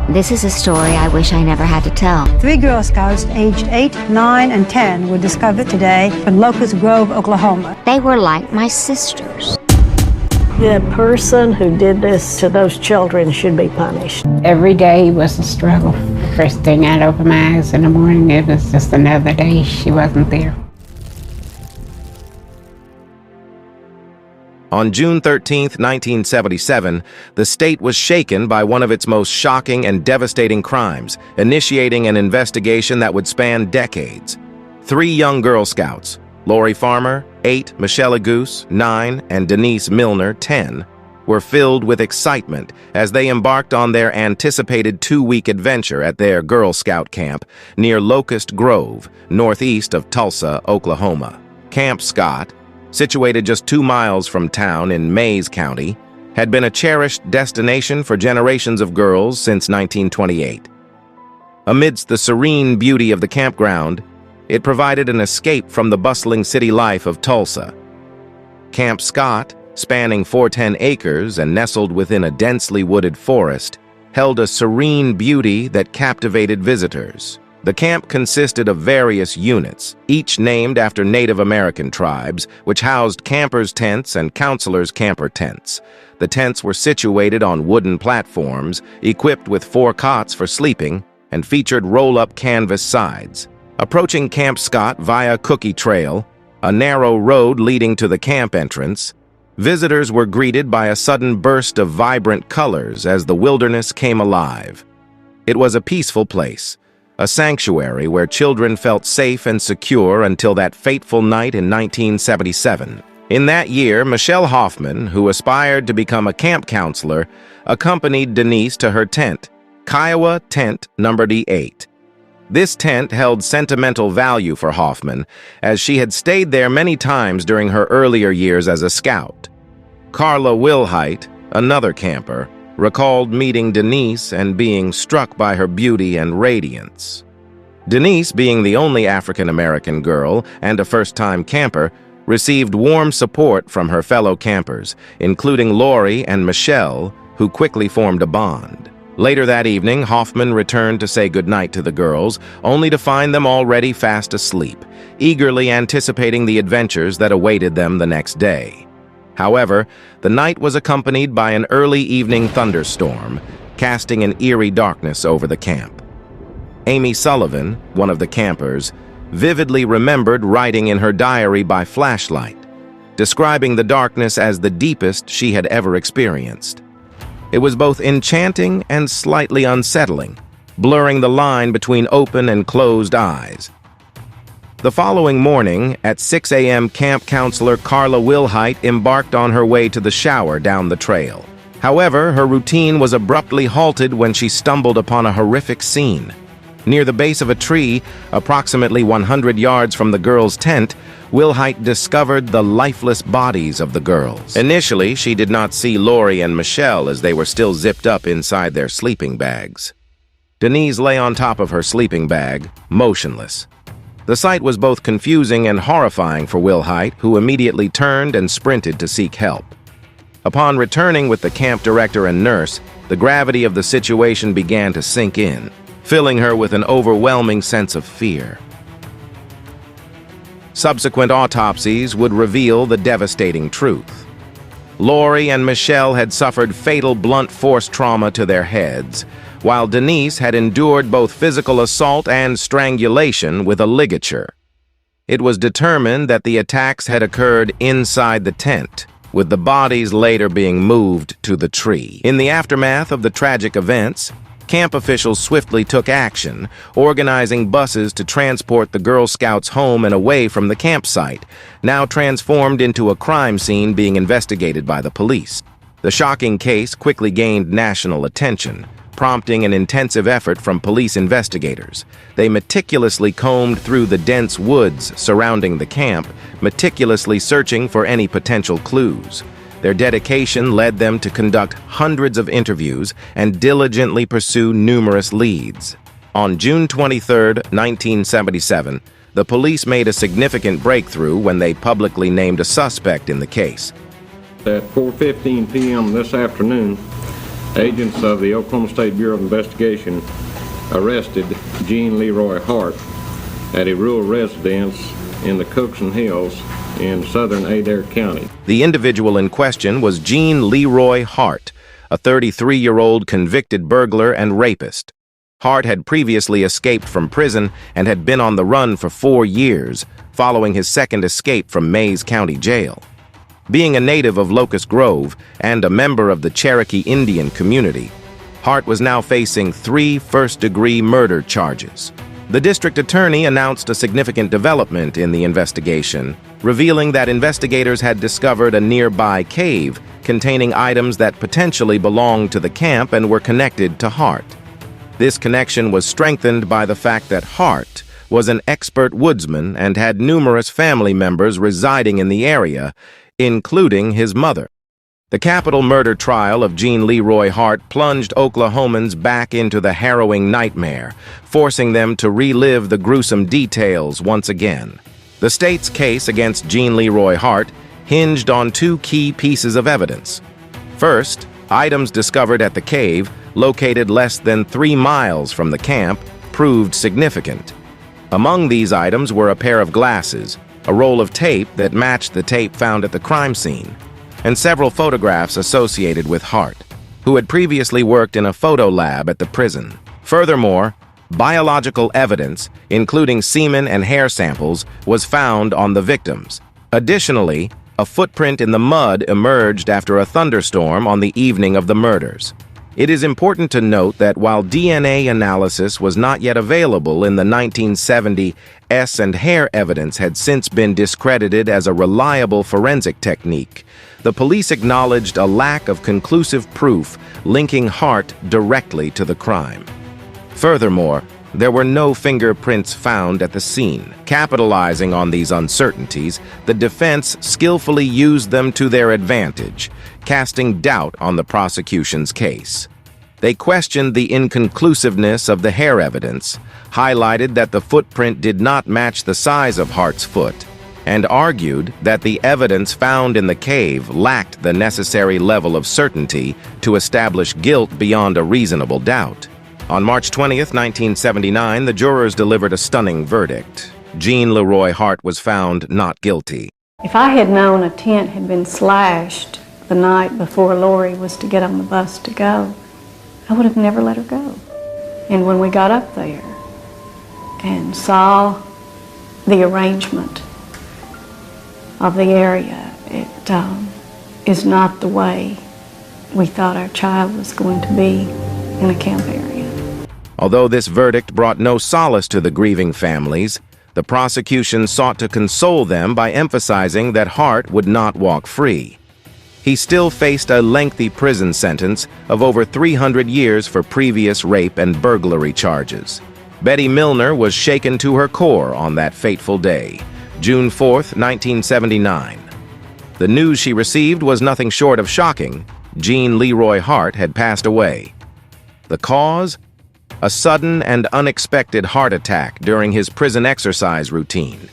This is a story I wish I never had to tell. 3 Girl Scouts aged 8, 9, and 10 were discovered today in Locust Grove, Oklahoma. They were like my sisters. The person who did this to those children should be punished. Every day was a struggle. First thing I'd open my eyes in the morning, it was just another day she wasn't there. On June 13, 1977, the state was shaken by one of its most shocking and devastating crimes, initiating an investigation that would span decades. 3 young Girl Scouts, Lori Farmer, 8, Michele Guse, 9, and Denise Milner, 10, were filled with excitement as they embarked on their anticipated 2-week adventure at their Girl Scout camp near Locust Grove, northeast of Tulsa, Oklahoma. Camp Scott, situated just 2 miles from town in Mayes County, had been a cherished destination for generations of girls since 1928. Amidst the serene beauty of the campground, it provided an escape from the bustling city life of Tulsa. Camp Scott, spanning 410 acres and nestled within a densely wooded forest, held a serene beauty that captivated visitors. The camp consisted of various units, each named after Native American tribes, which housed campers' tents and counselors' camper tents. The tents were situated on wooden platforms, equipped with 4 cots for sleeping, and featured roll-up canvas sides. Approaching Camp Scott via Cookie Trail, a narrow road leading to the camp entrance, visitors were greeted by a sudden burst of vibrant colors as the wilderness came alive. It was a peaceful place, a sanctuary where children felt safe and secure until that fateful night in 1977. In that year, Michele Hoffman, who aspired to become a camp counselor, accompanied Denise to her tent, Kiowa Tent Number 8. This tent held sentimental value for Hoffman, as she had stayed there many times during her earlier years as a scout. Carla Wilhite, another camper, recalled meeting Denise and being struck by her beauty and radiance. Denise, being the only African-American girl and a first-time camper, received warm support from her fellow campers, including Lori and Michele, who quickly formed a bond. Later that evening, Hoffman returned to say goodnight to the girls, only to find them already fast asleep, eagerly anticipating the adventures that awaited them the next day. However, the night was accompanied by an early evening thunderstorm, casting an eerie darkness over the camp. Amy Sullivan, one of the campers, vividly remembered writing in her diary by flashlight, describing the darkness as the deepest she had ever experienced. It was both enchanting and slightly unsettling, blurring the line between open and closed eyes. The following morning, at 6 a.m., camp counselor Carla Wilhite embarked on her way to the shower down the trail. However, her routine was abruptly halted when she stumbled upon a horrific scene. Near the base of a tree, approximately 100 yards from the girls' tent, Wilhite discovered the lifeless bodies of the girls. Initially, she did not see Lori and Michele as they were still zipped up inside their sleeping bags. Denise lay on top of her sleeping bag, motionless. The sight was both confusing and horrifying for Wilhite, who immediately turned and sprinted to seek help. Upon returning with the camp director and nurse, the gravity of the situation began to sink in, filling her with an overwhelming sense of fear. Subsequent autopsies would reveal the devastating truth. Lori and Michele had suffered fatal blunt force trauma to their heads, while Denise had endured both physical assault and strangulation with a ligature. It was determined that the attacks had occurred inside the tent, with the bodies later being moved to the tree. In the aftermath of the tragic events, camp officials swiftly took action, organizing buses to transport the Girl Scouts home and away from the campsite, now transformed into a crime scene being investigated by the police. The shocking case quickly gained national attention, prompting an intensive effort from police investigators. They meticulously combed through the dense woods surrounding the camp, meticulously searching for any potential clues. Their dedication led them to conduct hundreds of interviews and diligently pursue numerous leads. On June 23, 1977, the police made a significant breakthrough when they publicly named a suspect in the case. At 4:15 p.m. this afternoon, Agents of the Oklahoma State Bureau of Investigation arrested Gene Leroy Hart at a rural residence in the Cookson Hills in southern Adair County. The individual in question was Gene Leroy Hart, a 33-year-old convicted burglar and rapist. Hart had previously escaped from prison and had been on the run for 4 years, following his second escape from Mays County Jail. Being a native of Locust Grove and a member of the Cherokee Indian community, Hart was now facing 3 first-degree murder charges. The district attorney announced a significant development in the investigation, revealing that investigators had discovered a nearby cave containing items that potentially belonged to the camp and were connected to Hart. This connection was strengthened by the fact that Hart was an expert woodsman and had numerous family members residing in the area, including his mother. The capital murder trial of Gene Leroy Hart plunged Oklahomans back into the harrowing nightmare, forcing them to relive the gruesome details once again. The state's case against Gene Leroy Hart hinged on 2 key pieces of evidence. First, items discovered at the cave, located less than 3 miles from the camp, proved significant. Among these items were a pair of glasses, a roll of tape that matched the tape found at the crime scene, and several photographs associated with Hart, who had previously worked in a photo lab at the prison. Furthermore, biological evidence, including semen and hair samples, was found on the victims. Additionally, a footprint in the mud emerged after a thunderstorm on the evening of the murders. It is important to note that while DNA analysis was not yet available in the 1970s and hair evidence had since been discredited as a reliable forensic technique, the police acknowledged a lack of conclusive proof linking Hart directly to the crime. Furthermore, there were no fingerprints found at the scene. Capitalizing on these uncertainties, the defense skillfully used them to their advantage, casting doubt on the prosecution's case. They questioned the inconclusiveness of the hair evidence, highlighted that the footprint did not match the size of Hart's foot, and argued that the evidence found in the cave lacked the necessary level of certainty to establish guilt beyond a reasonable doubt. On March 20th, 1979, the jurors delivered a stunning verdict. Gene Leroy Hart was found not guilty. If I had known a tent had been slashed the night before Lori was to get on the bus to go, I would have never let her go. And when we got up there and saw the arrangement of the area, it is not the way we thought our child was going to be in a camp area. Although this verdict brought no solace to the grieving families, the prosecution sought to console them by emphasizing that Hart would not walk free. He still faced a lengthy prison sentence of over 300 years for previous rape and burglary charges. Betty Milner was shaken to her core on that fateful day, June 4th, 1979. The news she received was nothing short of shocking. Gene Leroy Hart had passed away. The cause? A sudden and unexpected heart attack during his prison exercise routine.